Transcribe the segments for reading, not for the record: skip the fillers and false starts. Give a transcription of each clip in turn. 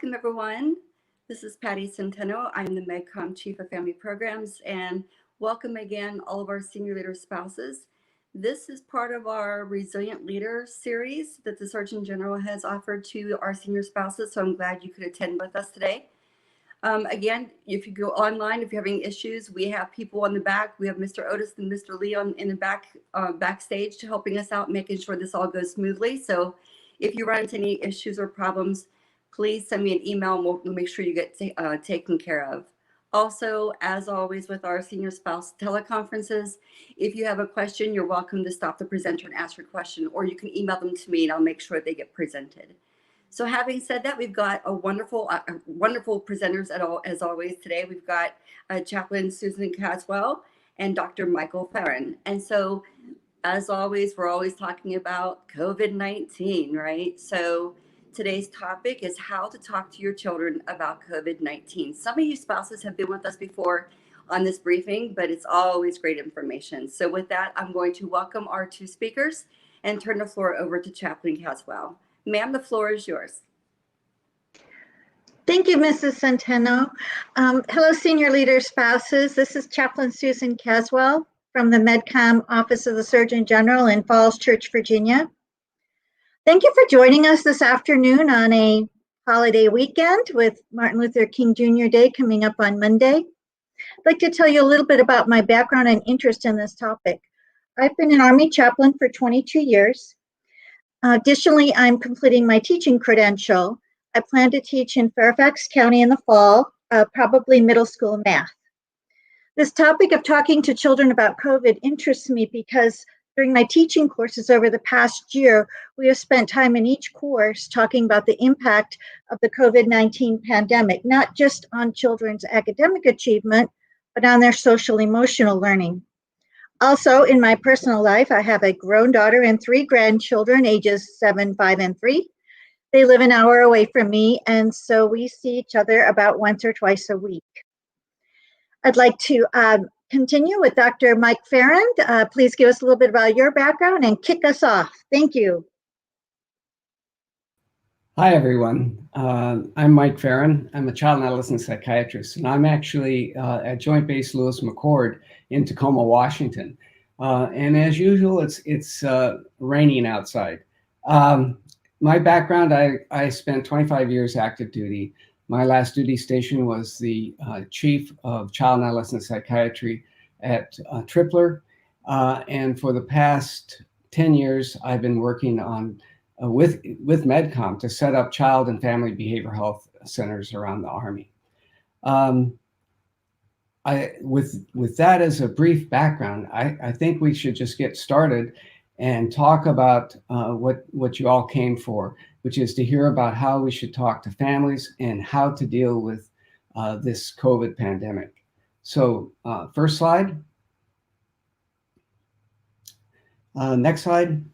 Welcome, everyone. This is Patty Centeno. I'm the MEDCOM Chief of Family Programs, and welcome again all of our senior leader spouses. This is part of our Resilient Leader series that the Surgeon General has offered to our senior spouses, so I'm glad you could attend with us today. Again, if you go online, if you're having issues, we have people on the back. We have Mr. Otis and Mr. Leon in the backstage to helping us out, making sure this all goes smoothly. So if you run into any issues or problems, please send me an email and we'll make sure you get taken care of. Also, as always with our senior spouse teleconferences, if you have a question, you're welcome to stop the presenter and ask your question, or you can email them to me and I'll make sure they get presented. So having said that, we've got a wonderful presenters as always today. We've got Chaplain Susan Caswell and Dr. Michael Farron. And so as always, we're always talking about COVID-19, right? So today's topic is how to talk to your children about COVID-19. Some of you spouses have been with us before on this briefing, but it's always great information. So with that, I'm going to welcome our two speakers and turn the floor over to Chaplain Caswell. Ma'am, the floor is yours. Thank you, Mrs. Centeno. Hello, senior leader spouses. This is Chaplain Susan Caswell from the MEDCOM Office of the Surgeon General in Falls Church, Virginia. Thank you for joining us this afternoon on a holiday weekend with Martin Luther King Jr. Day coming up on Monday. I'd like to tell you a little bit about my background and interest in this topic. I've been an Army chaplain for 22 years. Additionally, I'm completing my teaching credential. I plan to teach in Fairfax County in the fall, probably middle school math. This topic of talking to children about COVID interests me because during my teaching courses over the past year, we have spent time in each course talking about the impact of the COVID-19 pandemic, not just on children's academic achievement, but on their social emotional learning. Also, in my personal life, I have a grown daughter and 3 grandchildren, ages 7, 5, and 3. They live an hour away from me, and so we see each other about once or twice a week. I'd like to continue with Dr. Mike Farron. Please give us a little bit about your background and kick us off. Thank you. Hi, everyone. I'm Mike Farron. I'm a child and adolescent psychiatrist, and I'm actually at Joint Base Lewis McChord in Tacoma, Washington. And as usual, it's raining outside. My background, I spent 25 years active duty. My last duty station was the chief of child and adolescent psychiatry at Tripler. And for the past 10 years, I've been working on with MEDCOM to set up child and family behavioral health centers around the Army. With that as a brief background, I think we should just get started and talk about what you all came for, which is to hear about how we should talk to families and how to deal with this COVID pandemic. So first slide. Next slide.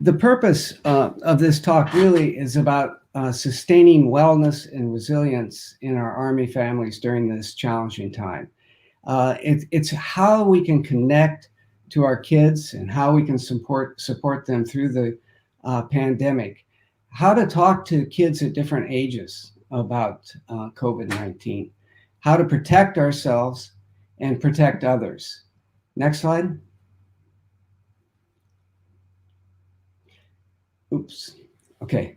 The purpose of this talk really is about sustaining wellness and resilience in our Army families during this challenging time. It's how we can connect to our kids and how we can support them through the pandemic, how to talk to kids at different ages about COVID-19, how to protect ourselves and protect others. Next slide. Oops. Okay.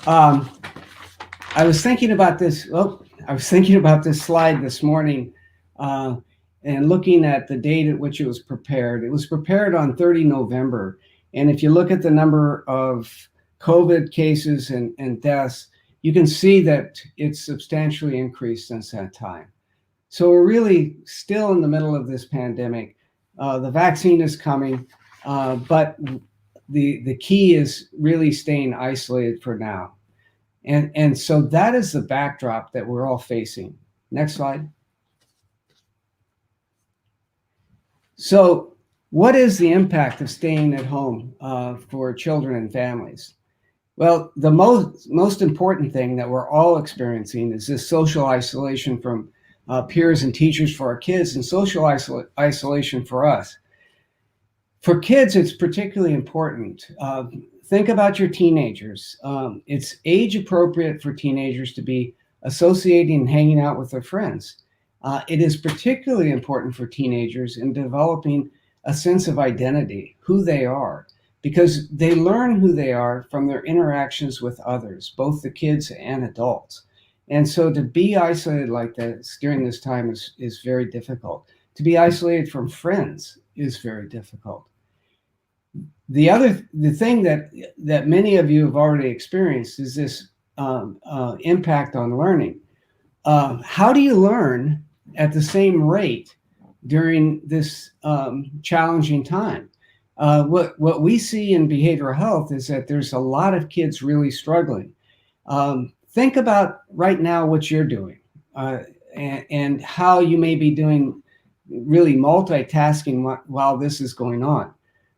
I was thinking about this. Well, I was thinking about this slide this morning and looking at the date at which it was prepared. It was prepared on 30 November. And if you look at the number of COVID cases and deaths, you can see that it's substantially increased since that time. So we're really still in the middle of this pandemic. The vaccine is coming, but the key is really staying isolated for now. And so that is the backdrop that we're all facing. Next slide. So what is the impact of staying at home for children and families? Well, the most important thing that we're all experiencing is this social isolation from peers and teachers for our kids and social isolation for us. For kids, it's particularly important. think about your teenagers. It's age appropriate for teenagers to be associating and hanging out with their friends. It is particularly important for teenagers in developing a sense of identity, who they are, because they learn who they are from their interactions with others, both the kids and adults. And so to be isolated like this during this time is very difficult. To be isolated from friends is very difficult. The thing that many of you have already experienced is this impact on learning. How do you learn at the same rate during this challenging time? What we see in behavioral health is that there's a lot of kids really struggling. Think about right now what you're doing and how you may be doing really multitasking while this is going on.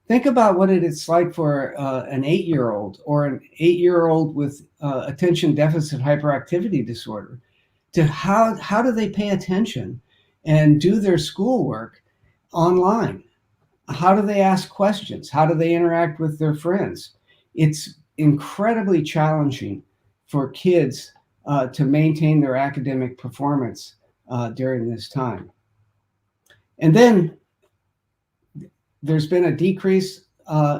Think about what it's like for an 8-year-old or an 8-year-old with attention deficit hyperactivity disorder. To how do they pay attention and do their schoolwork online? How do they ask questions? How do they interact with their friends? It's incredibly challenging for kids to maintain their academic performance during this time. And then there's been a decrease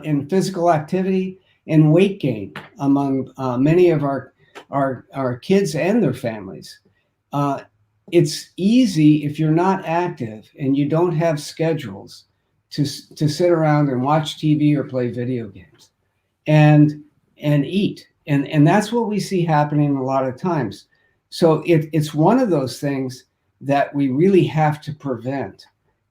in physical activity and weight gain among many of our kids and their families. It's easy if you're not active and you don't have schedules to sit around and watch TV or play video games and eat. And that's what we see happening a lot of times. So it's one of those things that we really have to prevent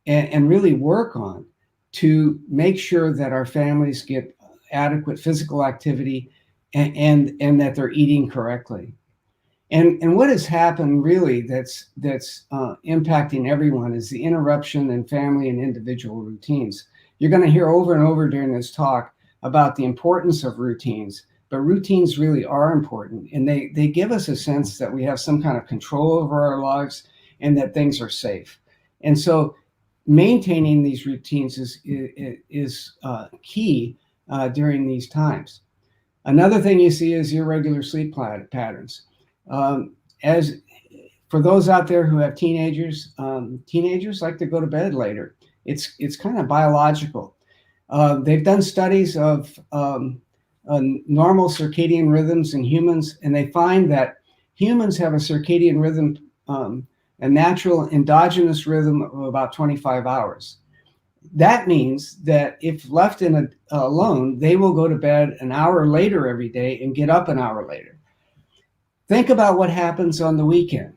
and really work on to make sure that our families get adequate physical activity and that they're eating correctly. And what has happened really that's impacting everyone is the interruption in family and individual routines. You're going to hear over and over during this talk about the importance of routines, but routines really are important, and they give us a sense that we have some kind of control over our lives and that things are safe. And so maintaining these routines is key during these times. Another thing you see is irregular sleep patterns. As for those out there who have teenagers, teenagers like to go to bed later. It's kind of biological. They've done studies of normal circadian rhythms in humans, and they find that humans have a circadian rhythm, a natural endogenous rhythm of about 25 hours. That means that if left alone, they will go to bed an hour later every day and get up an hour later. Think about what happens on the weekend.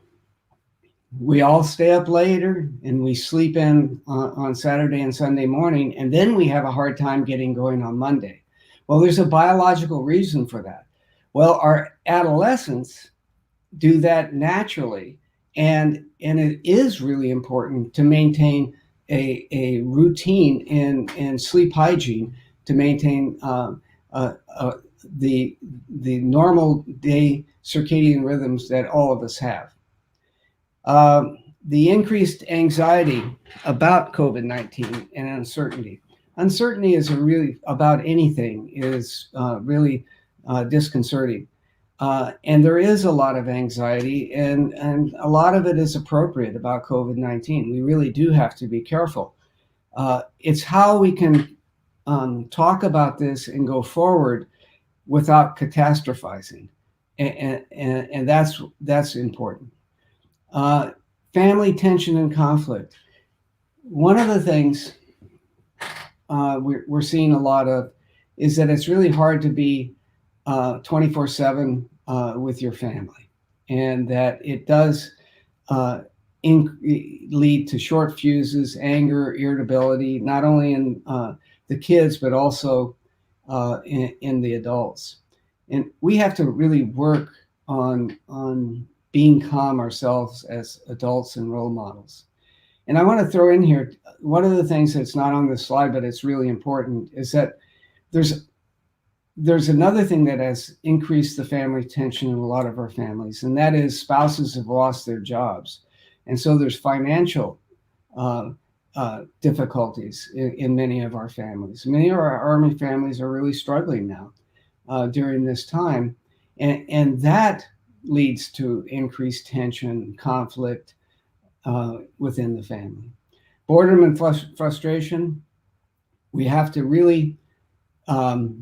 We all stay up later and we sleep in on Saturday and Sunday morning, and then we have a hard time getting going on Monday. Well, there's a biological reason for that. Well, our adolescents do that naturally, and it is really important to maintain a routine in sleep hygiene to maintain the normal day circadian rhythms that all of us have. The increased anxiety about COVID-19 and uncertainty. Uncertainty is really about anything is really disconcerting. And there is a lot of anxiety, and a lot of it is appropriate about COVID-19. We really do have to be careful. It's how we can talk about this and go forward without catastrophizing. And that's important. Family tension and conflict. One of the things we're seeing a lot of is that it's really hard to be 24/7 with your family, and that it does lead to short fuses, anger, irritability, not only in the kids, but also in the adults. And we have to really work on being calm ourselves as adults and role models. And I want to throw in here, one of the things that's not on this slide, but it's really important, is that there's another thing that has increased the family tension in a lot of our families, and that is spouses have lost their jobs. And so there's financial difficulties in many of our families. Many of our Army families are really struggling now. during this time. And that leads to increased tension, conflict within the family. Boredom and frustration, we have to really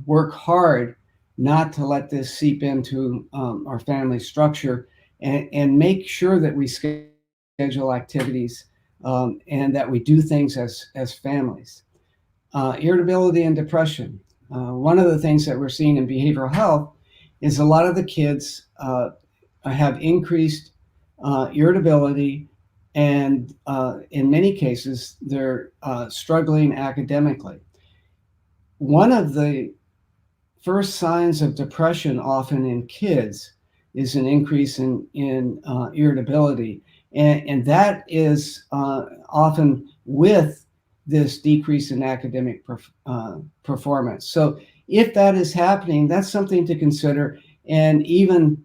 work hard not to let this seep into our family structure, and make sure that we schedule activities and that we do things as families. Irritability and depression. One of the things that we're seeing in behavioral health is a lot of the kids have increased irritability, and in many cases, they're struggling academically. One of the first signs of depression often in kids is an increase in irritability. And that is often with this decrease in academic performance. So if that is happening, that's something to consider, and even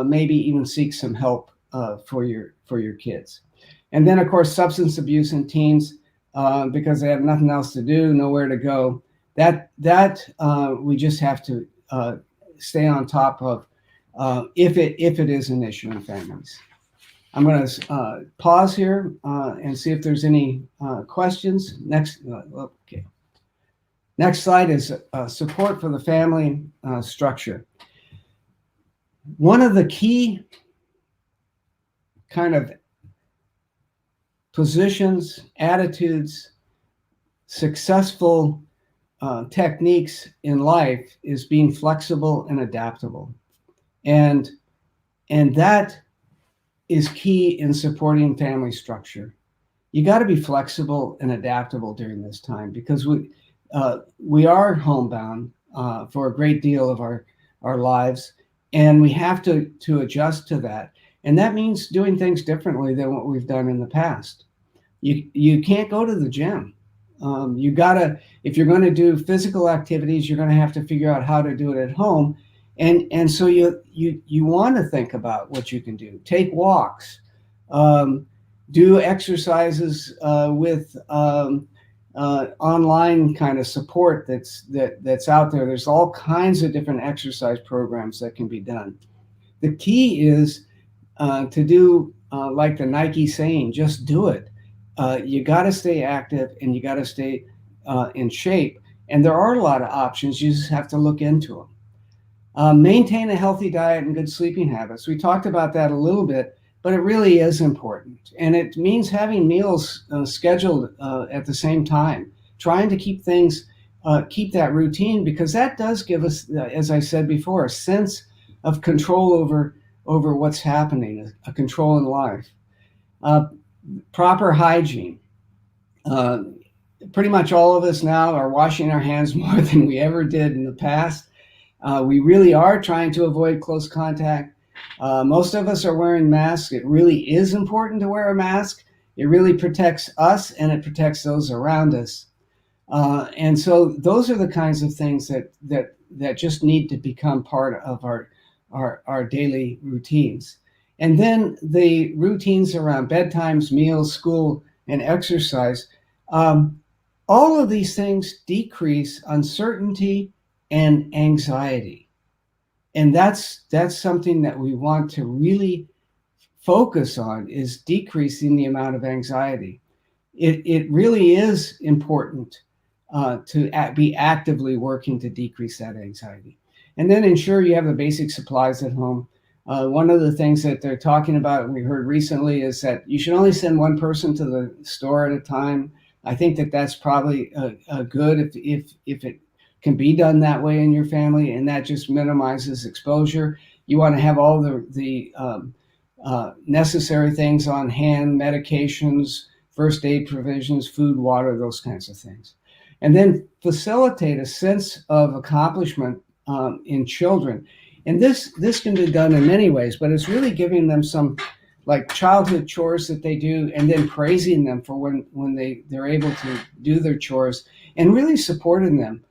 maybe even seek some help for your kids. And then, of course, substance abuse in teens, because they have nothing else to do, nowhere to go. That we just have to stay on top of if it is an issue in families. I'm going to pause here and see if there's any questions. Okay. Next slide is support for the family structure. One of the key kind of positions, attitudes, successful techniques in life is being flexible and adaptable. And that is key in supporting family structure. You got to be flexible and adaptable during this time, because we are homebound for a great deal of our lives, and we have to adjust to that. And that means doing things differently than what we've done in the past. You can't go to the gym. You gotta, if you're going to do physical activities, you're going to have to figure out how to do it at home. And so you want to think about what you can do. Take walks, do exercises with online kind of support that's out there. There's all kinds of different exercise programs that can be done. The key is to do like the Nike saying, just do it. You got to stay active, and you got to stay in shape. And there are a lot of options. You just have to look into them. Maintain a healthy diet and good sleeping habits. We talked about that a little bit, but it really is important. And it means having meals scheduled at the same time, trying to keep things, keep that routine, because that does give us, as I said before, a sense of control over what's happening, a control in life. Proper hygiene. Pretty much all of us now are washing our hands more than we ever did in the past. We really are trying to avoid close contact. Most of us are wearing masks. It really is important to wear a mask. It really protects us, and it protects those around us. And so those are the kinds of things that just need to become part of our daily routines. And then the routines around bedtimes, meals, school, and exercise. All of these things decrease uncertainty and anxiety. And that's something that we want to really focus on, is decreasing the amount of anxiety. It really is important to be actively working to decrease that anxiety. And then ensure you have the basic supplies at home. One of the things that they're talking about, we heard recently, is that you should only send one person to the store at a time. I think that's probably good if it can be done that way in your family, and that just minimizes exposure. You want to have all the necessary things on hand, medications, first aid provisions, food, water, those kinds of things. And then facilitate a sense of accomplishment in children. And this can be done in many ways, but it's really giving them some like childhood chores that they do, and then praising them for when they're able to do their chores, and really supporting them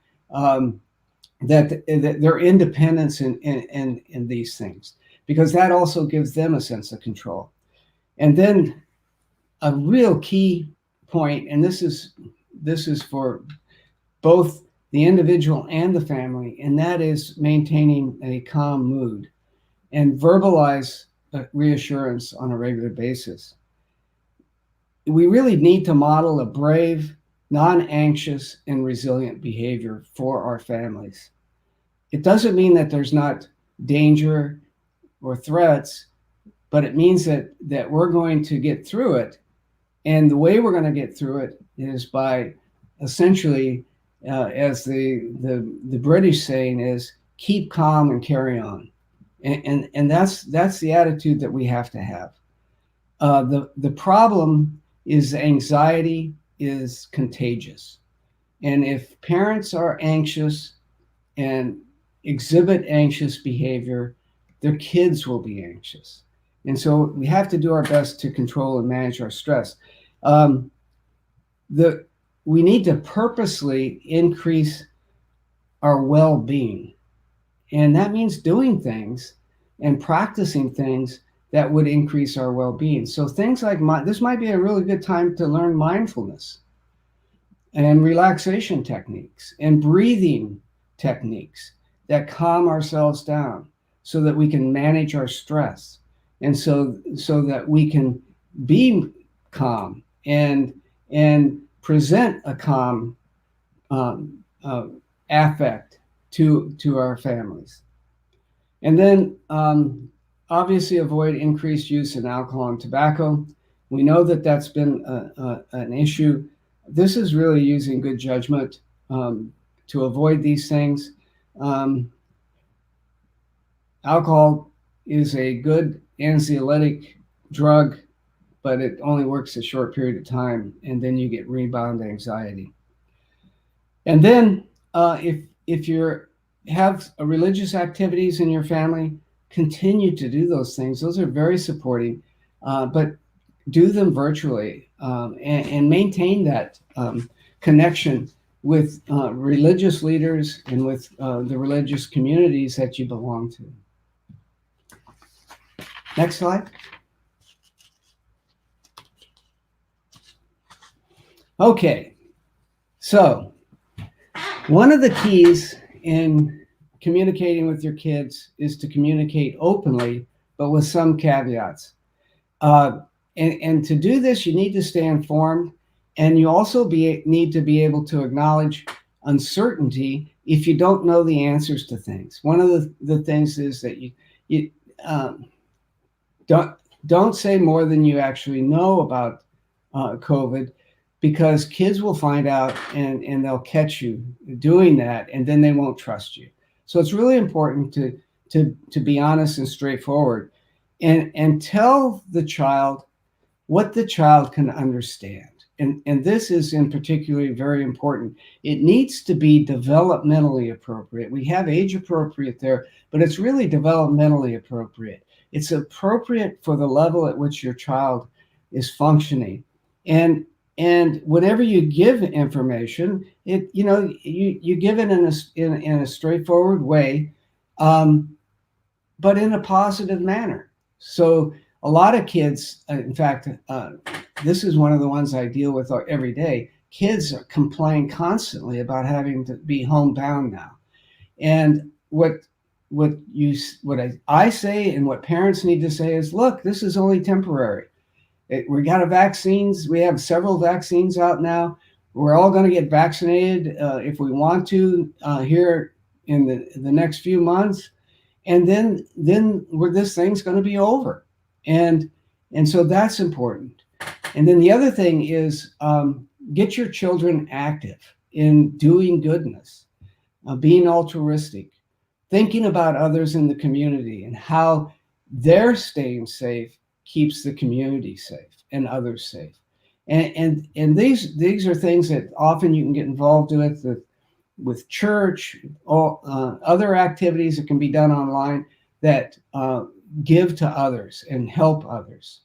that their independence in these things, because that also gives them a sense of control. And then a real key point, and this is for both the individual and the family, and that is maintaining a calm mood and verbalize reassurance on a regular basis. We really need to model a brave, non-anxious, and resilient behavior for our families. It doesn't mean that there's not danger or threats, but it means that we're going to get through it. And the way we're going to get through it is by essentially, as the British saying is, keep calm and carry on. And that's the attitude that we have to have. The problem is anxiety is contagious. And if parents are anxious and exhibit anxious behavior, their kids will be anxious. And so we have to do our best to control and manage our stress. We need to purposely increase our well-being. And that means doing things and practicing things that would increase our well-being. So things like this might be a really good time to learn mindfulness and relaxation techniques and breathing techniques that calm ourselves down so that we can manage our stress and so that we can be calm and present a calm affect to our families. And then obviously avoid increased use in alcohol and tobacco. We know that that's been an issue. This is really using good judgment to avoid these things. Alcohol is a good anxiolytic drug, but it only works a short period of time, and then you get rebound anxiety. And then if you have religious activities in your family, continue to do those things. Those are very supporting, but do them virtually and maintain that connection with religious leaders and with the religious communities that you belong to. Next slide. Okay, so one of the keys in communicating with your kids is to communicate openly, but with some caveats. And to do this, you need to stay informed, and you also need to be able to acknowledge uncertainty if you don't know the answers to things. One of the things is that you don't say more than you actually know about COVID, because kids will find out and they'll catch you doing that, and then they won't trust you. So it's really important to be honest and straightforward and tell the child what the child can understand. And this is in particular very important. It needs to be developmentally appropriate. We have age appropriate there, but it's really developmentally appropriate. It's appropriate for the level at which your child is functioning. And whenever you give information, you give it in a straightforward way, but in a positive manner. So a lot of kids, in fact, this is one of the ones I deal with every day. Kids complain constantly about having to be homebound now. And what I say and what parents need to say is, look, this is only temporary. We got vaccines. We have several vaccines out now. We're all going to get vaccinated if we want to here in the next few months. And then this thing's going to be over. And so that's important. And then the other thing is get your children active in doing goodness, being altruistic, thinking about others in the community and how they're staying safe keeps the community safe and others safe. And these are things that often you can get involved with church, other activities that can be done online that give to others and help others.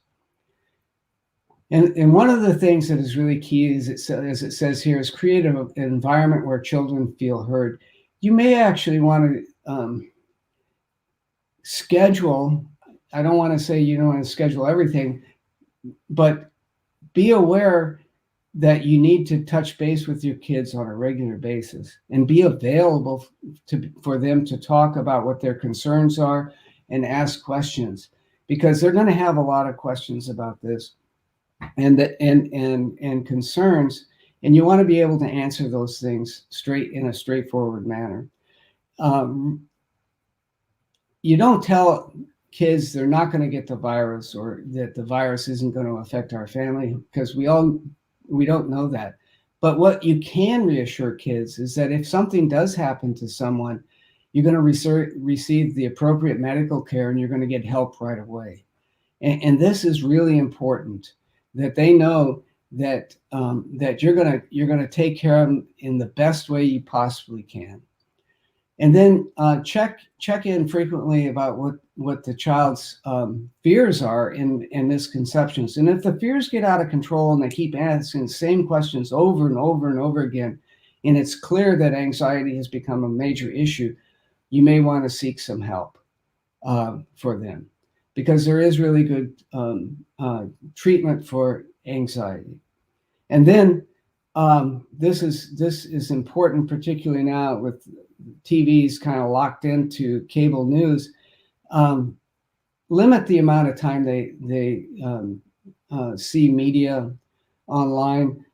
And one of the things that is really key is, as it says here, is create an environment where children feel heard. You may actually want to schedule, I don't want to say you don't want to schedule everything, but be aware that you need to touch base with your kids on a regular basis and be available for them to talk about what their concerns are and ask questions, because they're going to have a lot of questions about this and concerns, and you want to be able to answer those things in a straightforward manner. You don't tell kids they're not going to get the virus or that the virus isn't going to affect our family, because we don't know that. But what you can reassure kids is that if something does happen to someone, you're going to receive the appropriate medical care and you're going to get help right away. And this is really important, that they know that that you're going to take care of them in the best way you possibly can. And then check in frequently about what the child's fears are and misconceptions. And if the fears get out of control and they keep asking the same questions over and over and over again, and it's clear that anxiety has become a major issue, you may want to seek some help for them, because there is really good treatment for anxiety. And then this is important, particularly now with TVs kind of locked into cable news. Limit the amount of time they see media online,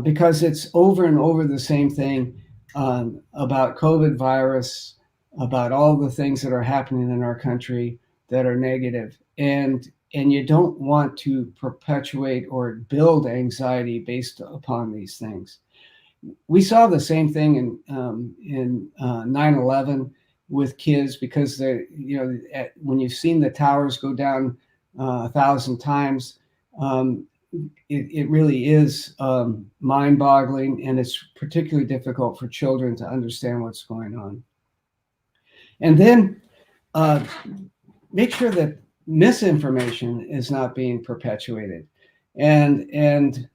because it's over and over the same thing about COVID virus, about all the things that are happening in our country that are negative. And you don't want to perpetuate or build anxiety based upon these things. We saw the same thing in 9/11 with kids, because when you've seen the towers go down 1,000 times, it really is mind-boggling, and it's particularly difficult for children to understand what's going on. And then make sure that misinformation is not being perpetuated, and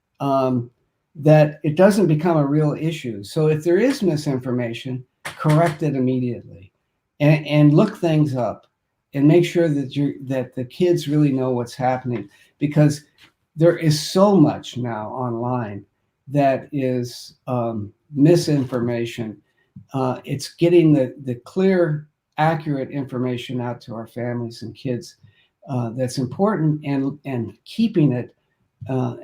that it doesn't become a real issue. So if there is misinformation, correct it immediately, and look things up, and make sure that the kids really know what's happening, because there is so much now online that is misinformation. It's getting the clear, accurate information out to our families and kids that's important, and keeping it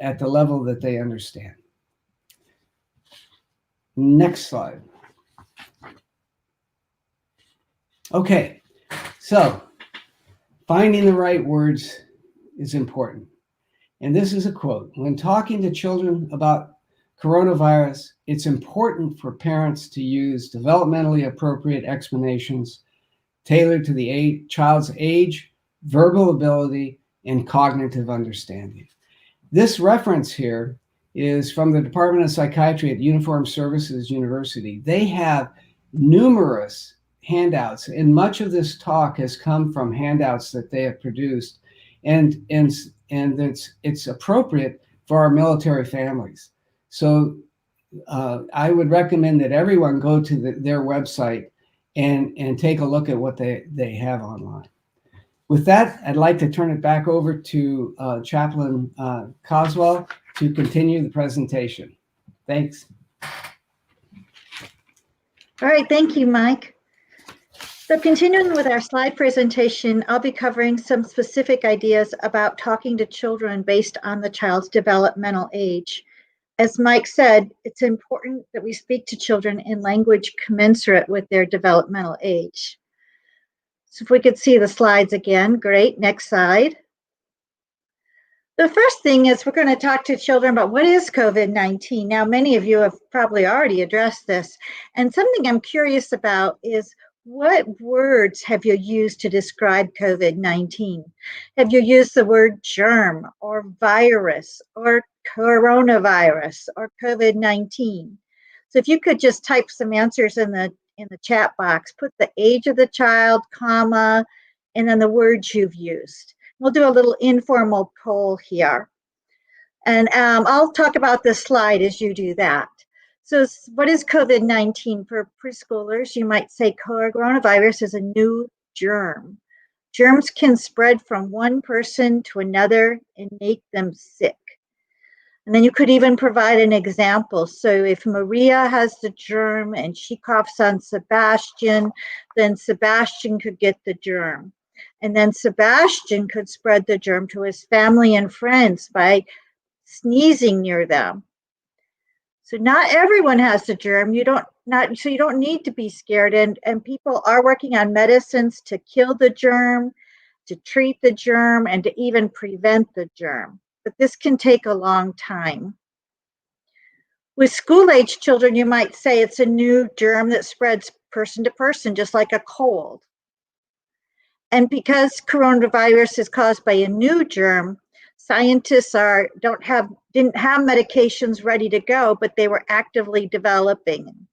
at the level that they understand. Next slide. Okay, so finding the right words is important. And this is a quote: "When talking to children about coronavirus, it's important for parents to use developmentally appropriate explanations tailored to the child's age, verbal ability, and cognitive understanding." This reference here is from the Department of Psychiatry at Uniformed Services University. They have numerous handouts, and much of this talk has come from handouts that they have produced, and it's appropriate for our military families. So I would recommend that everyone go to their website and take a look at what they have online. With that, I'd like to turn it back over to Chaplain Coswell to continue the presentation. Thanks. All right, thank you, Mike. So continuing with our slide presentation, I'll be covering some specific ideas about talking to children based on the child's developmental age. As Mike said, it's important that we speak to children in language commensurate with their developmental age. So if we could see the slides again, great. Next slide. The first thing is we're going to talk to children about what is COVID-19. Now, many of you have probably already addressed this, and something I'm curious about is, what words have you used to describe COVID-19? Have you used the word germ or virus or coronavirus or COVID-19? So if you could just type some answers in the chat box, put the age of the child, comma, and then the words you've used. We'll do a little informal poll here. And I'll talk about this slide as you do that. So what is COVID-19 for preschoolers? You might say coronavirus is a new germ. Germs can spread from one person to another and make them sick. And then you could even provide an example. So if Maria has the germ and she coughs on Sebastian, then Sebastian could get the germ. And then Sebastian could spread the germ to his family and friends by sneezing near them. So not everyone has the germ. You don't need to be scared. And people are working on medicines to kill the germ, to treat the germ, and to even prevent the germ. But this can take a long time. With school-age children, you might say it's a new germ that spreads person to person, just like a cold. And because coronavirus is caused by a new germ, scientists didn't have medications ready to go, but they were actively developing.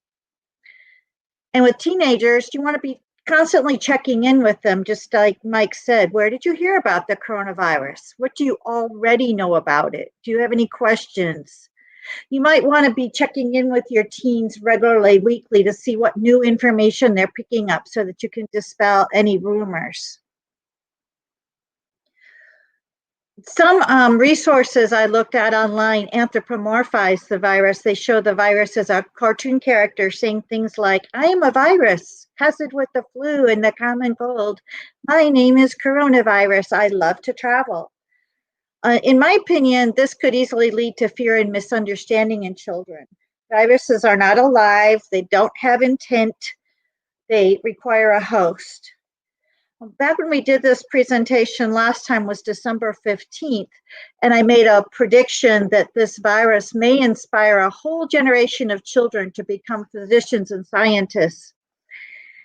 And with teenagers, you want to be constantly checking in with them, just like Mike said. Where did you hear about the coronavirus? What do you already know about it? Do you have any questions? You might want to be checking in with your teens regularly, weekly, to see what new information they're picking up so that you can dispel any rumors. Some resources I looked at online anthropomorphize the virus. They show the virus as a cartoon character saying things like, I am a virus, hazard with the flu and the common cold. My name is coronavirus. I love to travel. In my opinion, this could easily lead to fear and misunderstanding in children. Viruses are not alive. They don't have intent. They require a host. Back when we did this presentation last time was December 15th, and I made a prediction that this virus may inspire a whole generation of children to become physicians and scientists.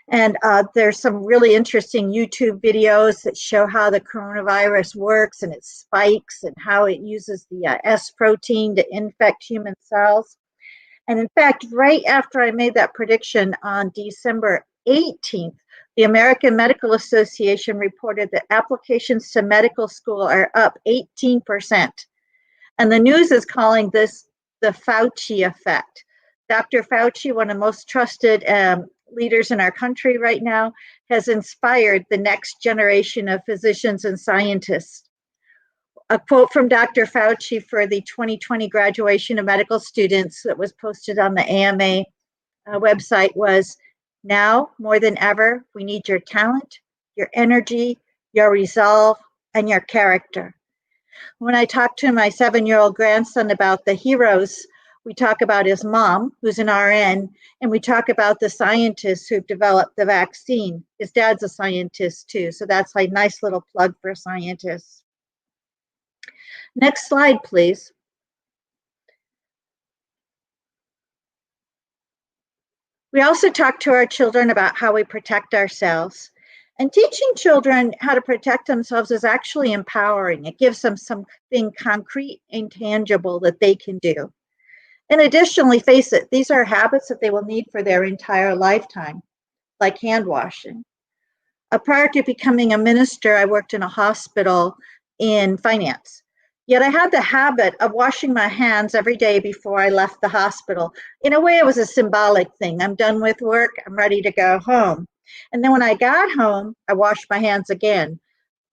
And there's some really interesting YouTube videos that show how the coronavirus works and its spikes and how it uses the S protein to infect human cells. And in fact, right after I made that prediction on December 18th, the American Medical Association reported that applications to medical school are up 18%. And the news is calling this the Fauci effect. Dr. Fauci, one of the most trusted leaders in our country right now, has inspired the next generation of physicians and scientists. A quote from Dr. Fauci for the 2020 graduation of medical students that was posted on the AMA website was, now more than ever, we need your talent, your energy, your resolve, and your character. When I talk to my 7-year-old grandson about the heroes, we talk about his mom, who's an RN, and we talk about the scientists who've developed the vaccine. His dad's a scientist too, so that's a nice little plug for scientists. Next slide, please. We also talk to our children about how we protect ourselves. And teaching children how to protect themselves is actually empowering. It gives them something concrete and tangible that they can do. And additionally, face it, these are habits that they will need for their entire lifetime, like hand washing. Prior to becoming a minister, I worked in a hospital in finance. Yet I had the habit of washing my hands every day before I left the hospital. In a way, it was a symbolic thing. I'm done with work, I'm ready to go home. And then when I got home, I washed my hands again.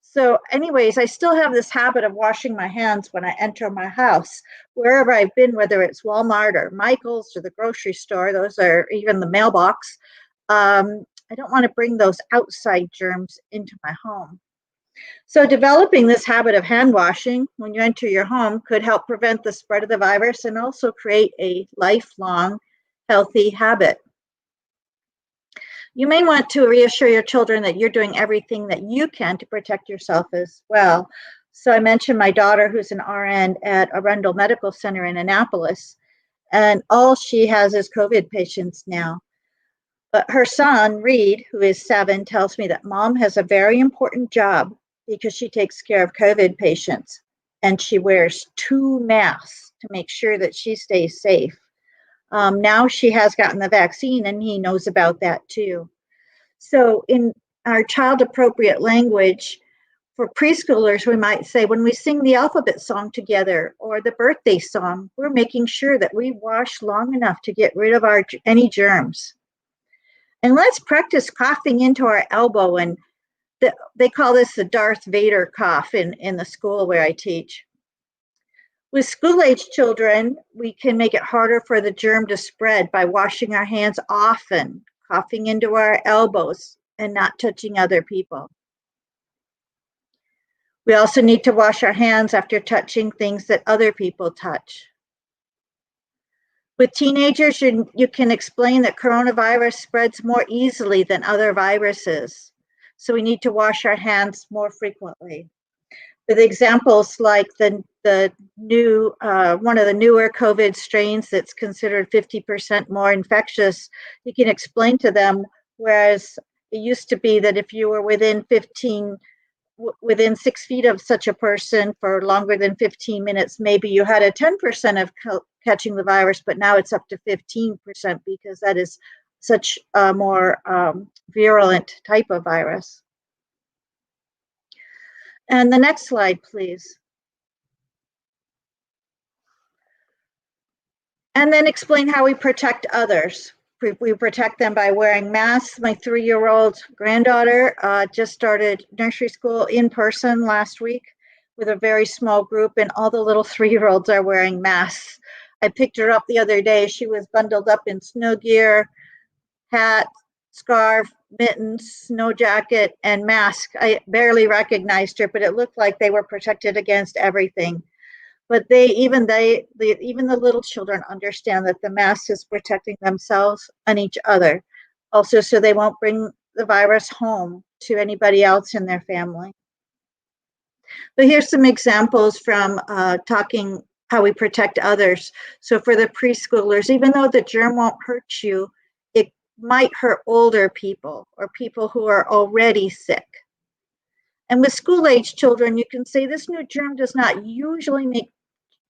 So anyways, I still have this habit of washing my hands when I enter my house, wherever I've been, whether it's Walmart or Michael's or the grocery store, those are even the mailbox. I don't want to bring those outside germs into my home. So developing this habit of hand washing when you enter your home could help prevent the spread of the virus and also create a lifelong healthy habit. You may want to reassure your children that you're doing everything that you can to protect yourself as well. So I mentioned my daughter, who's an RN at Arundel Medical Center in Annapolis, and all she has is COVID patients now. But her son, Reed, who is 7, tells me that mom has a very important job because she takes care of COVID patients and she wears 2 masks to make sure that she stays safe. Now she has gotten the vaccine and he knows about that too. So in our child appropriate language for preschoolers, we might say when we sing the alphabet song together or the birthday song, we're making sure that we wash long enough to get rid of any germs. And let's practice coughing into our elbow, and they call this the Darth Vader cough in the school where I teach. With school-age children, we can make it harder for the germ to spread by washing our hands often, coughing into our elbows, and not touching other people. We also need to wash our hands after touching things that other people touch. With teenagers, you can explain that coronavirus spreads more easily than other viruses, so we need to wash our hands more frequently. With examples like the new one of the newer COVID strains that's considered 50% more infectious, you can explain to them, whereas it used to be that if you were within 6 feet of such a person for longer than 15 minutes, maybe you had a 10% of catching the virus, but now it's up to 15% because that is such a more virulent type of virus. And the next slide, please. And then explain how we protect others. We protect them by wearing masks. My 3-year-old granddaughter just started nursery school in person last week with a very small group, and all the little 3-year-olds are wearing masks. I picked her up the other day. She was bundled up in snow gear, hat, scarf, mittens, snow jacket, and mask. I barely recognized her, but it looked like they were protected against everything. But even the little children understand that the mask is protecting themselves and each other, also so they won't bring the virus home to anybody else in their family. But here's some examples from talking how we protect others. So for the preschoolers, even though the germ won't hurt you, it might hurt older people or people who are already sick. And with school-age children, you can say this new germ does not usually make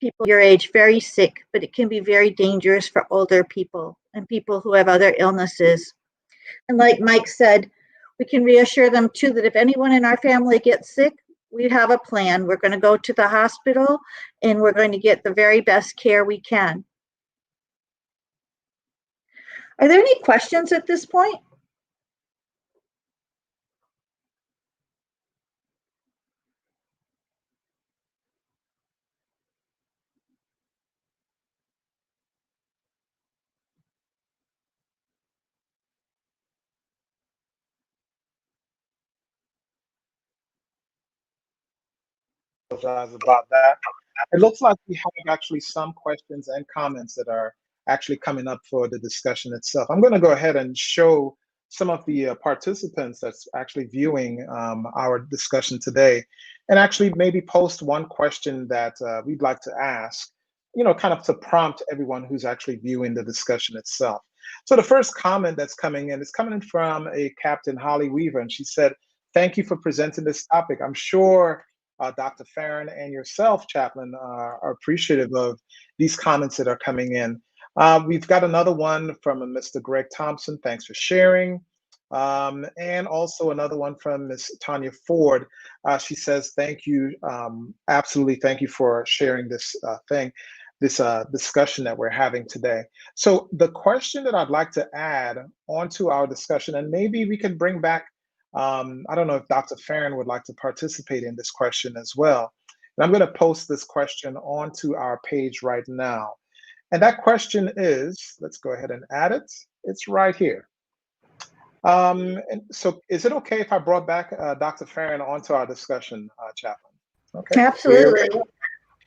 people your age very sick, but it can be very dangerous for older people and people who have other illnesses. And like Mike said, we can reassure them too that if anyone in our family gets sick, we have a plan. We're going to go to the hospital and we're going to get the very best care we can. Are there any questions at this point? Apologize about that. It looks like we have actually some questions and comments that are actually coming up for the discussion itself. I'm going to go ahead and show some of the participants that's actually viewing our discussion today, and actually maybe post one question that we'd like to ask, kind of to prompt everyone who's actually viewing the discussion itself. So the first comment that's coming in is coming from a Captain Holly Weaver, and she said, "Thank you for presenting this topic. I'm sure Dr. Farron and yourself, Chaplain, are appreciative of these comments that are coming in." We've got another one from Mr. Greg Thompson. "Thanks for sharing." And also another one from Ms. Tanya Ford. She says, "Thank you. Absolutely. Thank you for sharing this discussion that we're having today." So the question that I'd like to add onto our discussion, and maybe we can bring back, I don't know if Dr. Farron would like to participate in this question as well. And I'm going to post this question onto our page right now. And that question is, let's go ahead and add it. It's right here. And so is it okay if I brought back Dr. Farron onto our discussion, Chaplain? Okay. Absolutely.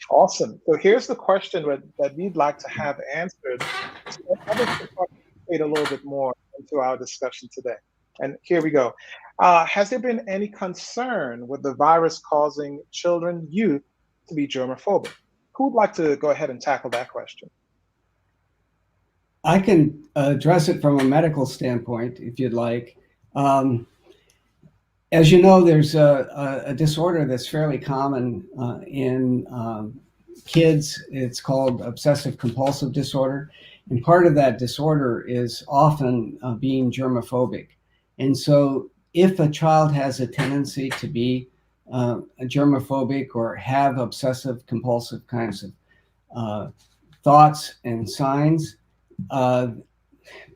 Awesome. So here's the question that we'd like to have answered so that others can participate a little bit more into our discussion today. And here we go. Has there been any concern with the virus causing children, youth to be germophobic? Who would like to go ahead and tackle that question? I can address it from a medical standpoint, if you'd like. As you know, there's a disorder that's fairly common in kids. It's called obsessive compulsive disorder. And part of that disorder is often being germophobic. And so if a child has a tendency to be germophobic or have obsessive compulsive kinds of thoughts and signs,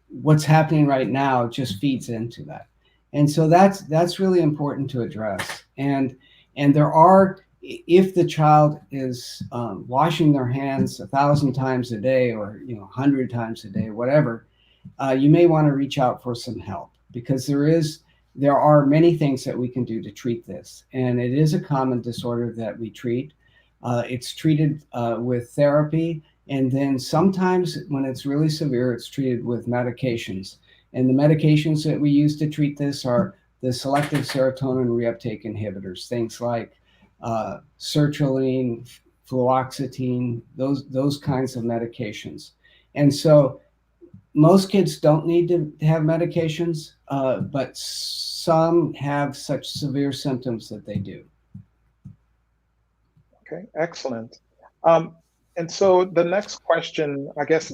what's happening right now just feeds into that. And so that's really important to address. And there are if the child is washing their hands 1,000 times a day, or 100 times a day, whatever, you may want to reach out for some help, because there are many things that we can do to treat this, and it is a common disorder that we treat. It's treated with therapy, and then sometimes when it's really severe, it's treated with medications. And the medications that we use to treat this are the selective serotonin reuptake inhibitors, things like sertraline, fluoxetine, those kinds of medications. And so most kids don't need to have medications, but some have such severe symptoms that they do. Okay, excellent. And so the next question, I guess,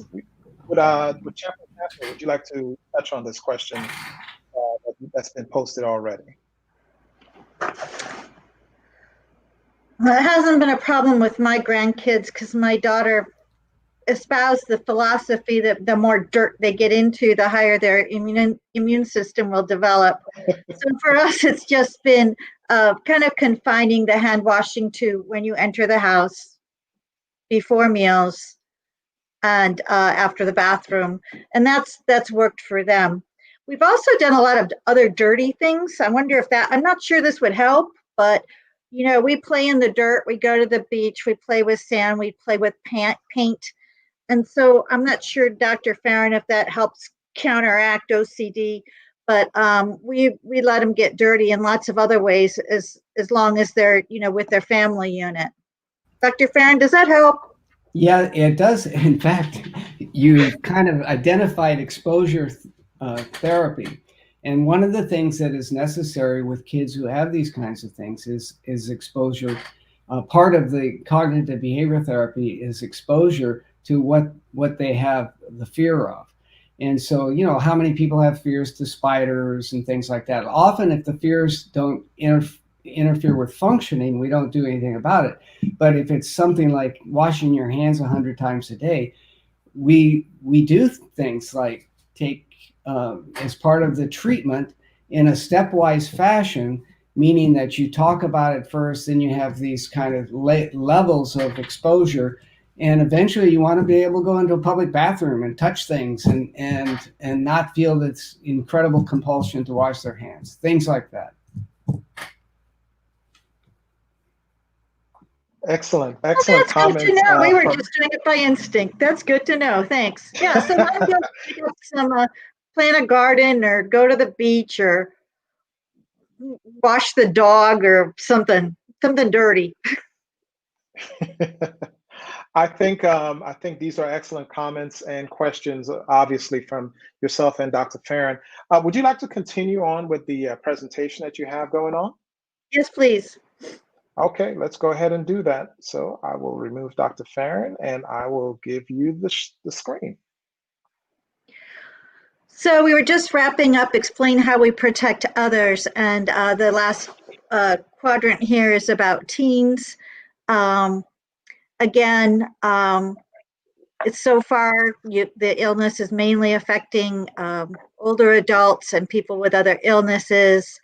would Chaplain Castro, would you like to touch on this question that's been posted already? Well, it hasn't been a problem with my grandkids, because my daughter espoused the philosophy that the more dirt they get into, the higher their immune system will develop. So for us, it's just been kind of confining the hand washing to when you enter the house, before meals, and after the bathroom, and that's worked for them. We've also done a lot of other dirty things. I wonder if I'm not sure this would help, but we play in the dirt, we go to the beach, we play with sand, we play with paint. And so I'm not sure, Dr. Farron, if that helps counteract OCD, but we let them get dirty in lots of other ways, as long as they're with their family unit. Dr. Farron, does that help? Yeah, it does. In fact, you kind of identified exposure therapy. And one of the things that is necessary with kids who have these kinds of things is exposure. Part of the cognitive behavior therapy is exposure to what they have the fear of. And so, how many people have fears to spiders and things like that? Often, if the fears don't interfere with functioning, we don't do anything about it. But if it's something like washing your hands 100 times a day, we do things like take as part of the treatment in a stepwise fashion, meaning that you talk about it first, then you have these kind of levels of exposure, and eventually you want to be able to go into a public bathroom and touch things and not feel this incredible compulsion to wash their hands, things like that. Excellent That's comments. good to know. We were just doing it by instinct. That's good to know. Thanks. Yeah, so I'm going to pick up some, plant a garden, or go to the beach, or wash the dog, or something dirty. I think these are excellent comments and questions, obviously, from yourself and Dr. Farron. Would you like to continue on with the presentation that you have going on? Yes, please. Okay, let's go ahead and do that. So I will remove Dr. Farron, and I will give you the screen. So we were just wrapping up, explain how we protect others, and the last quadrant here is about teens. Again, it's so far, the illness is mainly affecting older adults and people with other illnesses.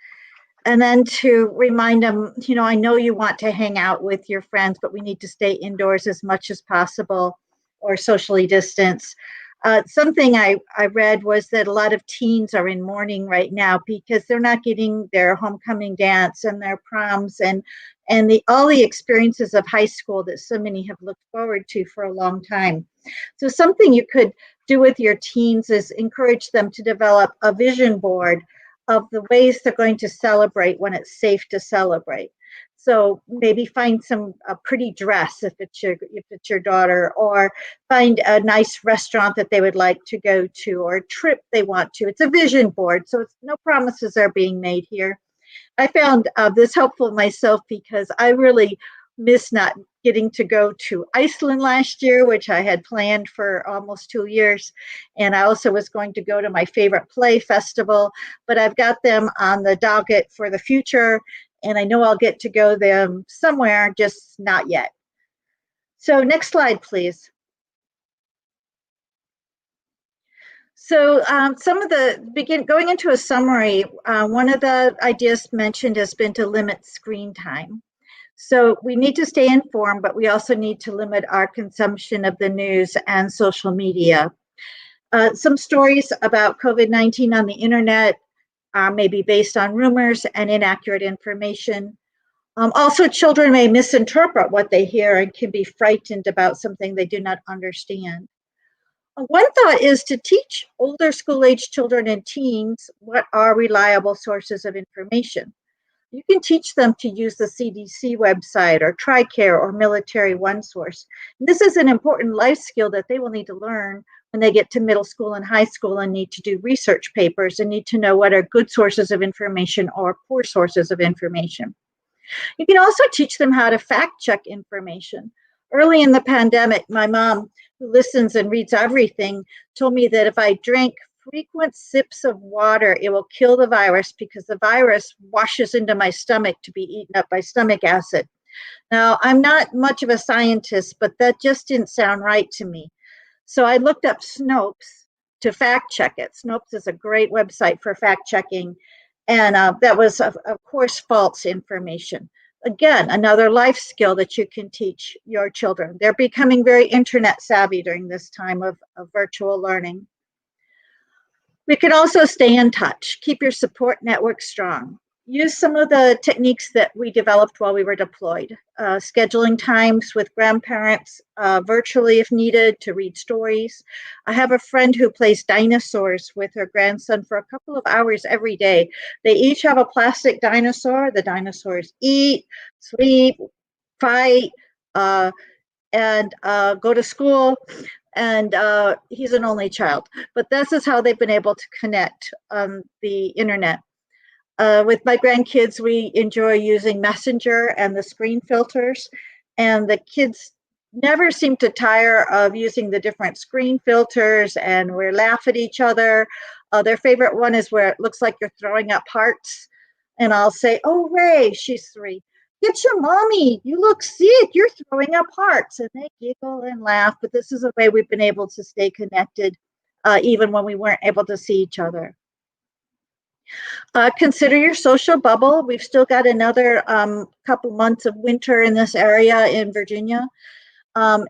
And then to remind them, I know you want to hang out with your friends, but we need to stay indoors as much as possible, or socially distance. Something I read was that a lot of teens are in mourning right now because they're not getting their homecoming dance and their proms and all the experiences of high school that so many have looked forward to for a long time. So something you could do with your teens is encourage them to develop a vision board of the ways they're going to celebrate when it's safe to celebrate. So maybe find a pretty dress if it's your daughter, or find a nice restaurant that they would like to go to, or a trip they want to. It's a vision board, so no promises are being made here. I found this helpful myself because I really miss not getting to go to Iceland last year, which I had planned for almost 2 years. And I also was going to go to my favorite play festival, but I've got them on the docket for the future. And I know I'll get to go them somewhere, just not yet. So next slide, please. So some of going into a summary, one of the ideas mentioned has been to limit screen time. So we need to stay informed, but we also need to limit our consumption of the news and social media. Some stories about COVID-19 on the internet may be based on rumors and inaccurate information. Also, children may misinterpret what they hear and can be frightened about something they do not understand. One thought is to teach older school-age children and teens what are reliable sources of information. You can teach them to use the CDC website or TRICARE or Military OneSource. This is an important life skill that they will need to learn when they get to middle school and high school and need to do research papers and need to know what are good sources of information or poor sources of information. You can also teach them how to fact check information. Early in the pandemic, my mom, who listens and reads everything, told me that if I drank frequent sips of water, it will kill the virus because the virus washes into my stomach to be eaten up by stomach acid. Now, I'm not much of a scientist, but that just didn't sound right to me. So I looked up Snopes to fact check it. Snopes is a great website for fact checking. And that was, of course, false information. Again, another life skill that you can teach your children. They're becoming very internet savvy during this time of virtual learning. We can also stay in touch. Keep your support network strong. Use some of the techniques that we developed while we were deployed. Scheduling times with grandparents virtually if needed to read stories. I have a friend who plays dinosaurs with her grandson for a couple of hours every day. They each have a plastic dinosaur. The dinosaurs eat, sleep, fight, and go to school. And he's an only child. But this is how they've been able to connect on the internet. With my grandkids, we enjoy using Messenger and the screen filters, and the kids never seem to tire of using the different screen filters, and we laugh at each other. Their favorite one is where it looks like you're throwing up hearts, and I'll say, "Oh, Ray," she's 3, "get your mommy, you look sick, you're throwing up hearts," and they giggle and laugh, but this is a way we've been able to stay connected even when we weren't able to see each other. Consider your social bubble. We've still got another couple months of winter in this area in Virginia.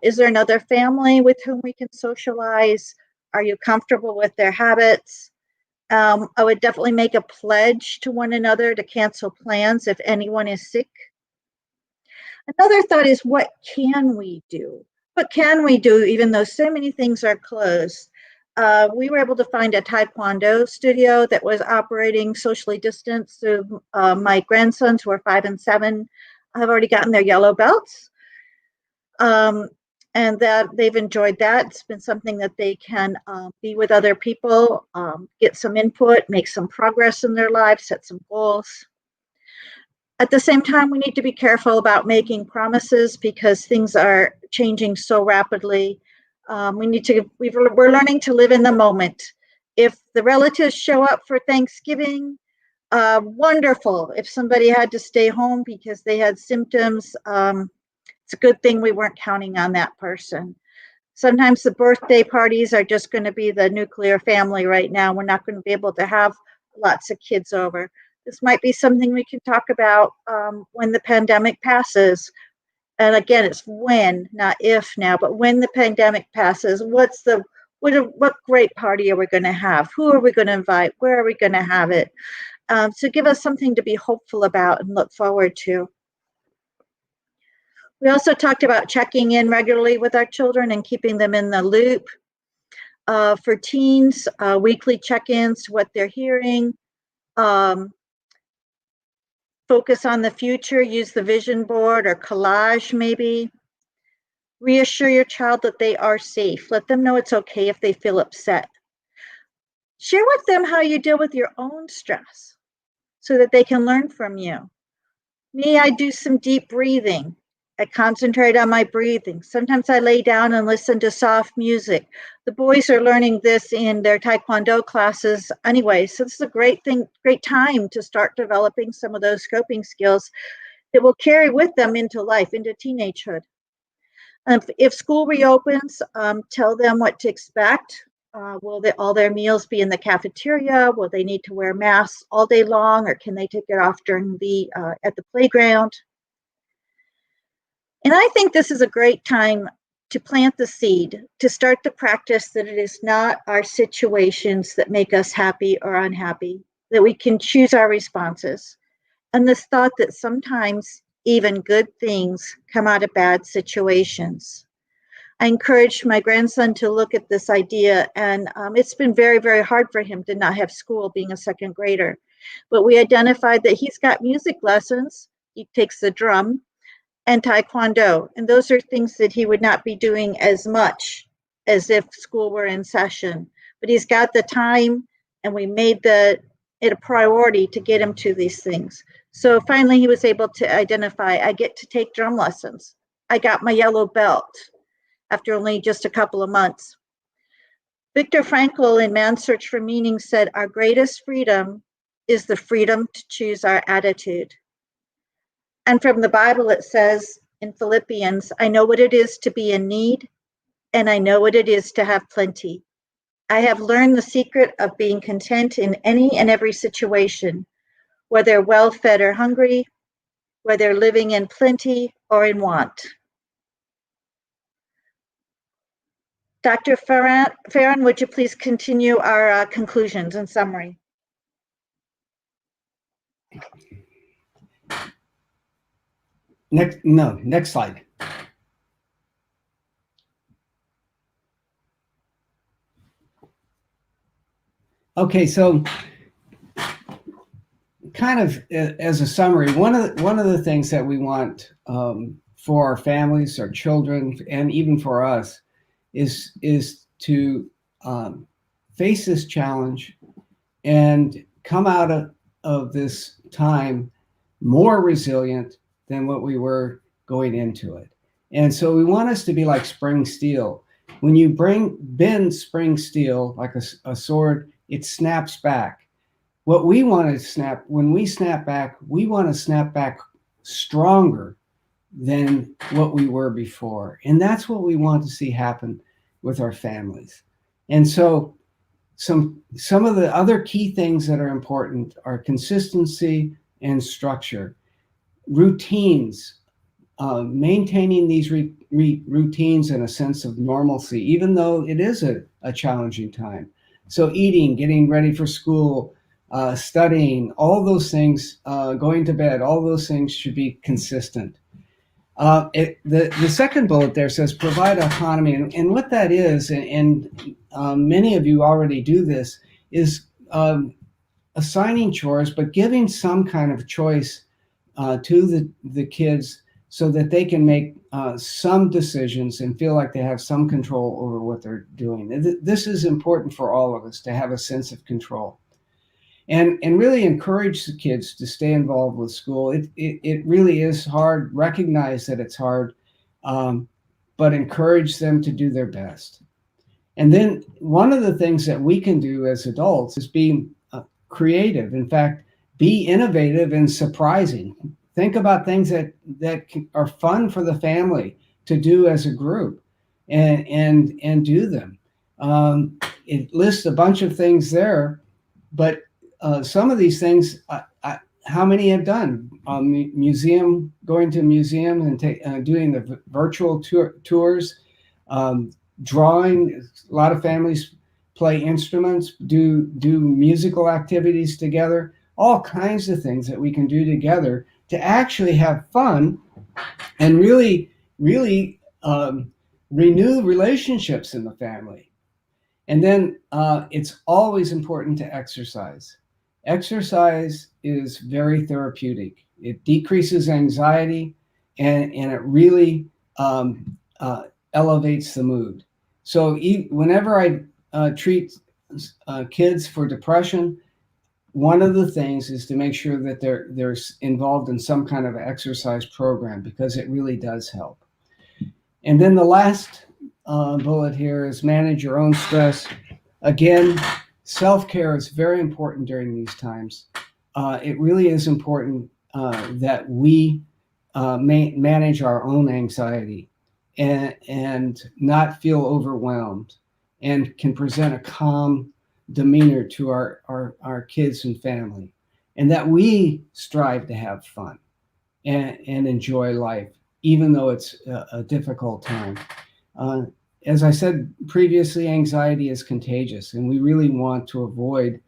Is there another family with whom we can socialize? Are you comfortable with their habits? I would definitely make a pledge to one another to cancel plans if anyone is sick. Another thought is, what can we do? What can we do even though so many things are closed? We were able to find a Taekwondo studio that was operating socially distanced. So my grandsons, who are 5 and 7, have already gotten their yellow belts. And that they've enjoyed that. It's been something that they can be with other people, get some input, make some progress in their lives, set some goals. At the same time, we need to be careful about making promises because things are changing so rapidly. We're learning to live in the moment. If the relatives show up for Thanksgiving, wonderful. If somebody had to stay home because they had symptoms, it's a good thing we weren't counting on that person. Sometimes the birthday parties are just going to be the nuclear family right now. We're not going to be able to have lots of kids over. This might be something we can talk about when the pandemic passes. And again, it's when, not if now, but when the pandemic passes, what great party are we going to have? Who are we going to invite? Where are we going to have it? So give us something to be hopeful about and look forward to. We also talked about checking in regularly with our children and keeping them in the loop. For teens, weekly check-ins to what they're hearing. Focus on the future, use the vision board or collage maybe. Reassure your child that they are safe. Let them know it's okay if they feel upset. Share with them how you deal with your own stress so that they can learn from you. Me, I do some deep breathing. I concentrate on my breathing. Sometimes I lay down and listen to soft music. The boys are learning this in their Taekwondo classes anyway, so this is a great time to start developing some of those coping skills that will carry with them into life, into teenagehood. If school reopens, tell them what to expect. Will all their meals be in the cafeteria? Will they need to wear masks all day long, or can they take it off during at the playground? And I think this is a great time to plant the seed, to start the practice that it is not our situations that make us happy or unhappy, that we can choose our responses. And this thought that sometimes even good things come out of bad situations. I encouraged my grandson to look at this idea, and it's been very, very hard for him to not have school being a second grader. But we identified that he's got music lessons, he takes the drum, and Taekwondo. And those are things that he would not be doing as much as if school were in session. But he's got the time, and we made it a priority to get him to these things. So finally, he was able to identify, I get to take drum lessons. I got my yellow belt after only just a couple of months. Viktor Frankl in Man's Search for Meaning said, our greatest freedom is the freedom to choose our attitude. And from the Bible, it says in Philippians, I know what it is to be in need, and I know what it is to have plenty. I have learned the secret of being content in any and every situation, whether well-fed or hungry, whether living in plenty or in want. Dr. Farron, would you please continue our conclusions and summary? Next slide. Okay, so kind of as a summary, one of the things that we want for our families, our children, and even for us is to face this challenge and come out of this time more resilient than what we were going into it. And so we want us to be like spring steel. When you bend spring steel like a sword, it snaps back. What we want to snap, when we snap back, we want to snap back stronger than what we were before. And that's what we want to see happen with our families. And so some of the other key things that are important are consistency and structure, routines, maintaining these routines and a sense of normalcy, even though it is a challenging time. So eating, getting ready for school, studying, all those things, going to bed, all those things should be consistent. The second bullet there says provide autonomy, and what that is, and many of you already do this, is assigning chores, but giving some kind of choice to the kids so that they can make some decisions and feel like they have some control over what they're doing. This is important for all of us, to have a sense of control. And really encourage the kids to stay involved with school. It really is hard. Recognize that it's hard, but encourage them to do their best. And then one of the things that we can do as adults is be creative. In fact, be innovative and surprising. Think about things that are fun for the family to do as a group, and do them. It lists a bunch of things there, but some of these things, how many have done? Going to a museum and doing the virtual tours, drawing. A lot of families play instruments, do musical activities together, all kinds of things that we can do together to actually have fun and really renew relationships in the family. And then it's always important to exercise. Exercise is very therapeutic. It decreases anxiety, and it really elevates the mood. So whenever I treat kids for depression, one of the things is to make sure that they're involved in some kind of exercise program, because it really does help. And then the last bullet here is manage your own stress. Again, self-care is very important during these times. It really is important that we manage our own anxiety and not feel overwhelmed, and can present a calm demeanor to our kids and family, and that we strive to have fun and enjoy life, even though it's a difficult time. As I said previously, anxiety is contagious, and we really want to avoid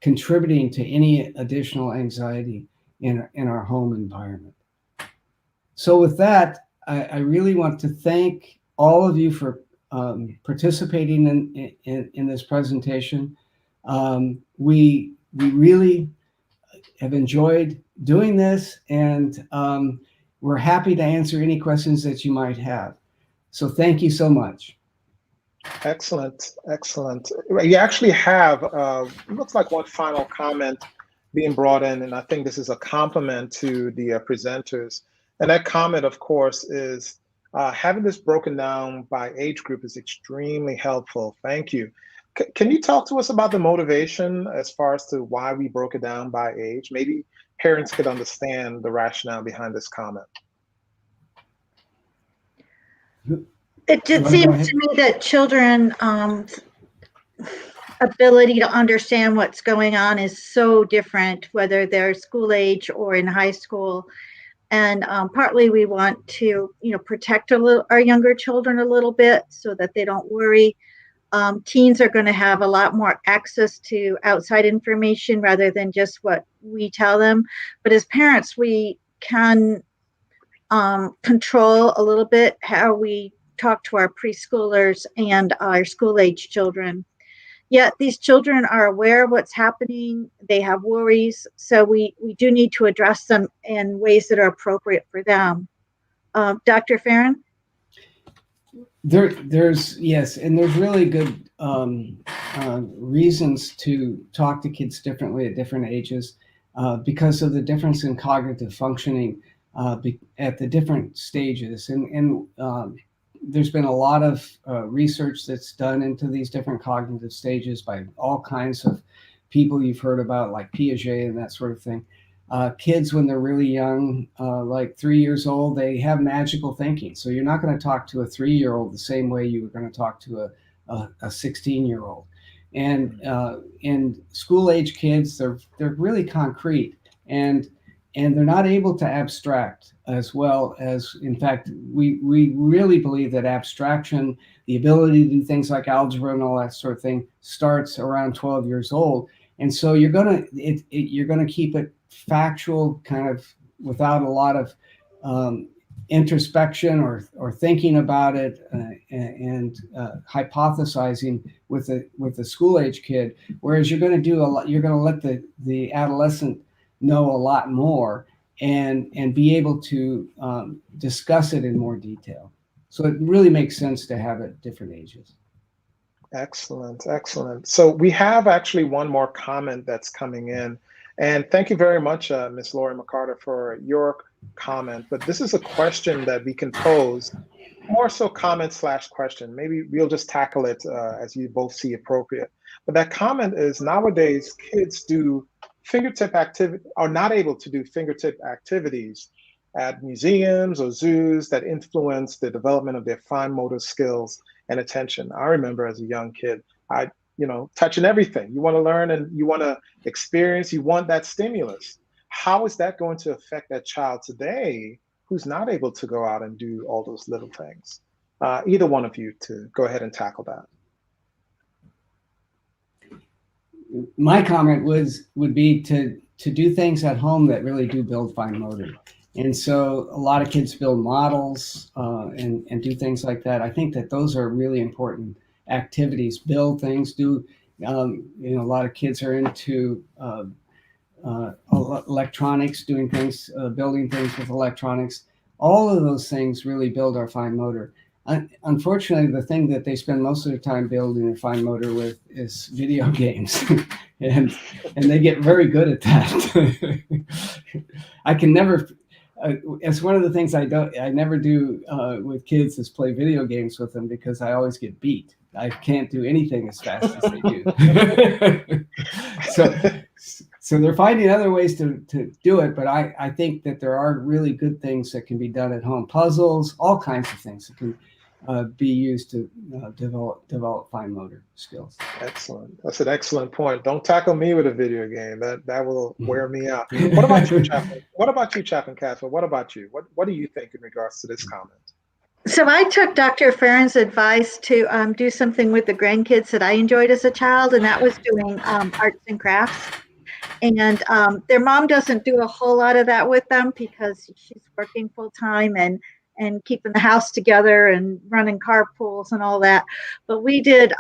contributing to any additional anxiety in our home environment. So with that, I really want to thank all of you for participating in this presentation. We really have enjoyed doing this, and we're happy to answer any questions that you might have. So thank you so much. Excellent, excellent. You actually have, looks like one final comment being brought in, and I think this is a compliment to the presenters. And that comment, of course, is having this broken down by age group is extremely helpful. Thank you. Can you talk to us about the motivation as far as to why we broke it down by age? Maybe parents could understand the rationale behind this comment. It just seems to me that children ability to understand what's going on is so different, whether they're school age or in high school. And partly we want to, protect our younger children a little bit so that they don't worry. Teens are going to have a lot more access to outside information rather than just what we tell them. But as parents, we can control a little bit how we talk to our preschoolers and our school age children. Yet these children are aware of what's happening. They have worries. So we do need to address them in ways that are appropriate for them. Dr. Farron? There's really good reasons to talk to kids differently at different ages because of the difference in cognitive functioning at the different stages. And there's been a lot of research that's done into these different cognitive stages by all kinds of people you've heard about, like Piaget and that sort of thing. Kids, when they're really young, like 3 years old, they have magical thinking. So you're not going to talk to a 3-year-old the same way you were going to talk to a 16-year-old. And in school age kids, they're really concrete, and they're not able to abstract as well as, in fact, we really believe that abstraction, the ability to do things like algebra and all that sort of thing, starts around 12 years old. And so you're gonna keep it factual, kind of without a lot of introspection or thinking about it and hypothesizing with a school age kid. Whereas you're going to let the adolescent know a lot more and be able to discuss it in more detail. So it really makes sense to have it at different ages. Excellent, excellent. So we have actually one more comment that's coming in. And thank you very much, Ms. Lori McCarter, for your comment. But this is a question that we can pose, more so comment/question. Maybe we'll just tackle it as you both see appropriate. But that comment is, nowadays, kids do fingertip activity, are not able to do fingertip activities at museums or zoos that influence the development of their fine motor skills and attention. I remember as a young kid, touching everything. You want to learn and you want to experience, you want that stimulus. How is that going to affect that child today who's not able to go out and do all those little things? Either one of you to go ahead and tackle that. My comment would be to do things at home that really do build fine motor. And so a lot of kids build models and do things like that. I think that those are really important activities. Build things, a lot of kids are into electronics, doing things, building things with electronics. All of those things really build our fine motor. Unfortunately, the thing that they spend most of their time building their fine motor with is video games, and they get very good at that. I can never. It's one of the things I never do with kids is play video games with them because I always get beat. I can't do anything as fast as they do. So they're finding other ways to do it, but I think that there are really good things that can be done at home. Puzzles, all kinds of things that can be used to develop fine motor skills. Excellent. That's an excellent point. Don't tackle me with a video game. That will wear me out. What about you, Chaplain? What about you, Chaplain Caswell? What about you? What do you think in regards to this comment? So I took Dr. Farron's advice to do something with the grandkids that I enjoyed as a child, and that was doing arts and crafts. And their mom doesn't do a whole lot of that with them because she's working full time and keeping the house together and running carpools and all that. But we did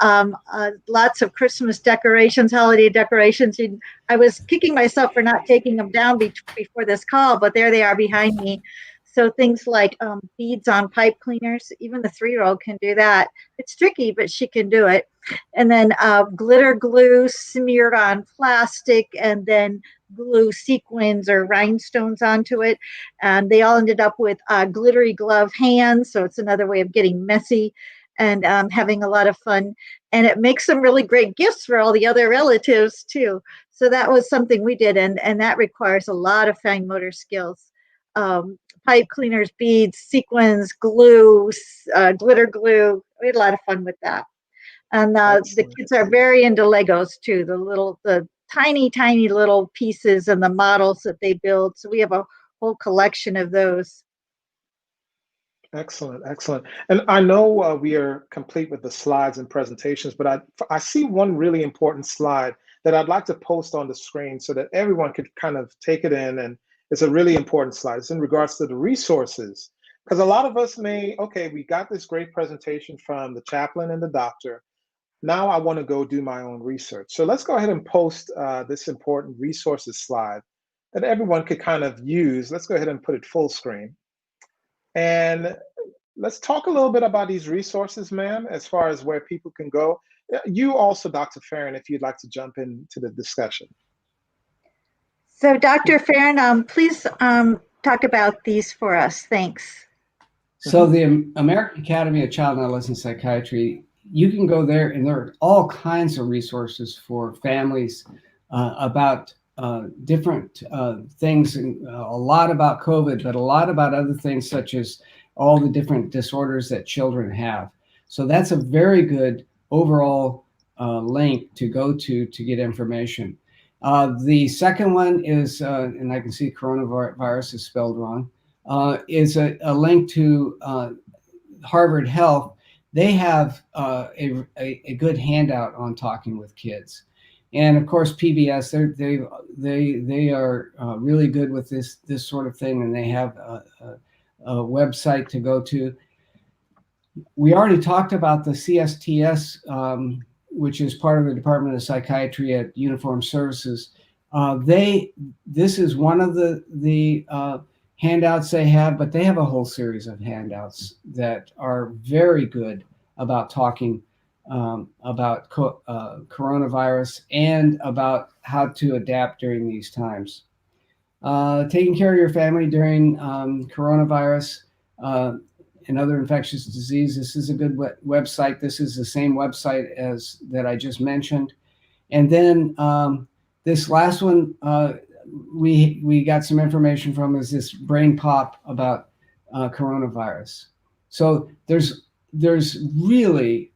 lots of Christmas decorations, holiday decorations. And I was kicking myself for not taking them down before this call, but there they are behind me. So things like beads on pipe cleaners, even the 3-year-old can do that. It's tricky, but she can do it. And then glitter glue smeared on plastic, and then glue sequins or rhinestones onto it. And they all ended up with glittery glove hands. So it's another way of getting messy and having a lot of fun. And it makes some really great gifts for all the other relatives too. So that was something we did. And that requires a lot of fine motor skills. Pipe cleaners, beads, sequins, glue, glitter glue. We had a lot of fun with that. And the kids are very into Legos too, the tiny little pieces and the models that they build. So we have a whole collection of those. Excellent, excellent. And I know we are complete with the slides and presentations, but I see one really important slide that I'd like to post on the screen so that everyone could kind of take it in. And it's a really important slide. It's in regards to the resources. Because a lot of us okay, we got this great presentation from the chaplain and the doctor. Now I want to go do my own research. So let's go ahead and post this important resources slide that everyone could kind of use. Let's go ahead and put it full screen. And let's talk a little bit about these resources, ma'am, as far as where people can go. You also, Dr. Farron, if you'd like to jump into the discussion. So Dr. Farron, please talk about these for us. Thanks. So the American Academy of Child and Adolescent Psychiatry, you can go there and there are all kinds of resources for families about different things, and a lot about COVID, but a lot about other things such as all the different disorders that children have. So that's a very good overall link to go to get information. The second one is, and I can see coronavirus is spelled wrong, is a link to Harvard Health. They have a good handout on talking with kids. And of course, PBS, they are really good with this sort of thing, and they have a website to go to. We already talked about the CSTS, which is part of the Department of Psychiatry at Uniformed Services. This is one of the handouts they have, but they have a whole series of handouts that are very good about talking about coronavirus and about how to adapt during these times. Taking care of your family during coronavirus and other infectious disease. This is a good website. This is the same website as that I just mentioned. And then this last one we got some information from is this Brain Pop about coronavirus. So there's really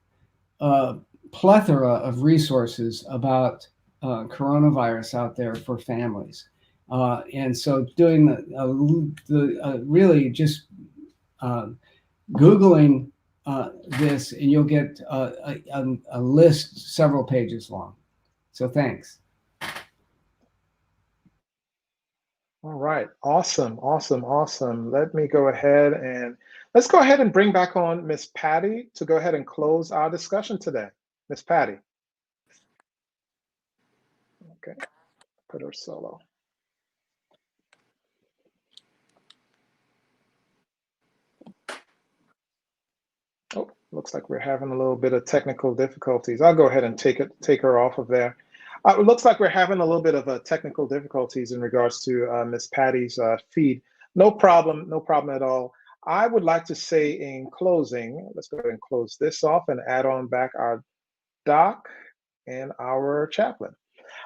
a plethora of resources about coronavirus out there for families. And so doing the really just Googling this, and you'll get a list several pages long. So thanks. All right, awesome. Let me go ahead and let's go ahead and bring back on Miss Patty to go ahead and close our discussion today. Miss Patty. Okay, put her solo. Oh, looks like we're having a little bit of technical difficulties. I'll go ahead and take her off of there. It looks like we're having a little bit of technical difficulties in regards to Miss Patty's feed. No problem at all. I would like to say in closing, let's go ahead and close this off and add on back our doc and our chaplain.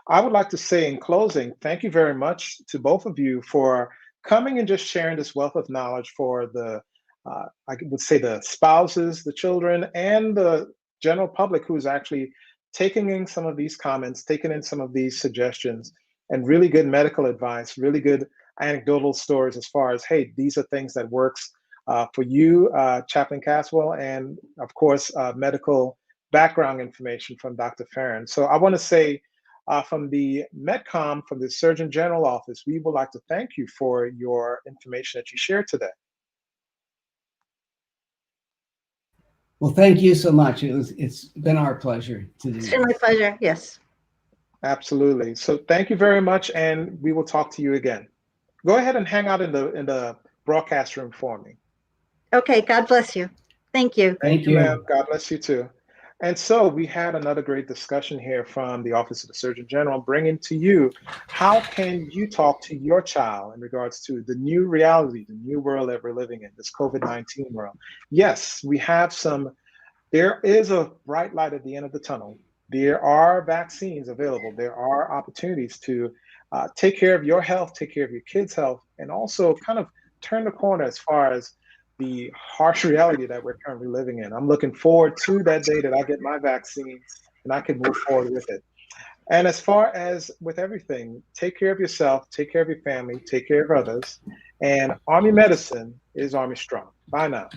I would like to say in closing, thank you very much to both of you for coming and just sharing this wealth of knowledge for the I would say the spouses, the children, and the general public who's actually taking in some of these comments, taking in some of these suggestions, and really good medical advice, really good anecdotal stories as far as, hey, these are things that works for you, Chaplain Caswell, and of course, medical background information from Dr. Farron. So I want to say from the MEDCOM, from the Surgeon General Office, we would like to thank you for your information that you shared today. Well, thank you so much. It's been our pleasure to do It's this. been my pleasure. Yes. Absolutely. So thank you very much, and we will talk to you again. Go ahead and hang out in the broadcast room for me. Okay. God bless you. Thank you. Thank you. Ma'am. God bless you too. And so we had another great discussion here from the Office of the Surgeon General, bringing to you, how can you talk to your child in regards to the new reality, the new world that we're living in, this COVID-19 world? Yes, we have there is a bright light at the end of the tunnel. There are vaccines available. There are opportunities to take care of your health, take care of your kids' health, and also kind of turn the corner as far as the harsh reality that we're currently living in. I'm looking forward to that day that I get my vaccine and I can move forward with it. And as far as with everything, take care of yourself, take care of your family, take care of others. And Army medicine is Army strong. Bye now.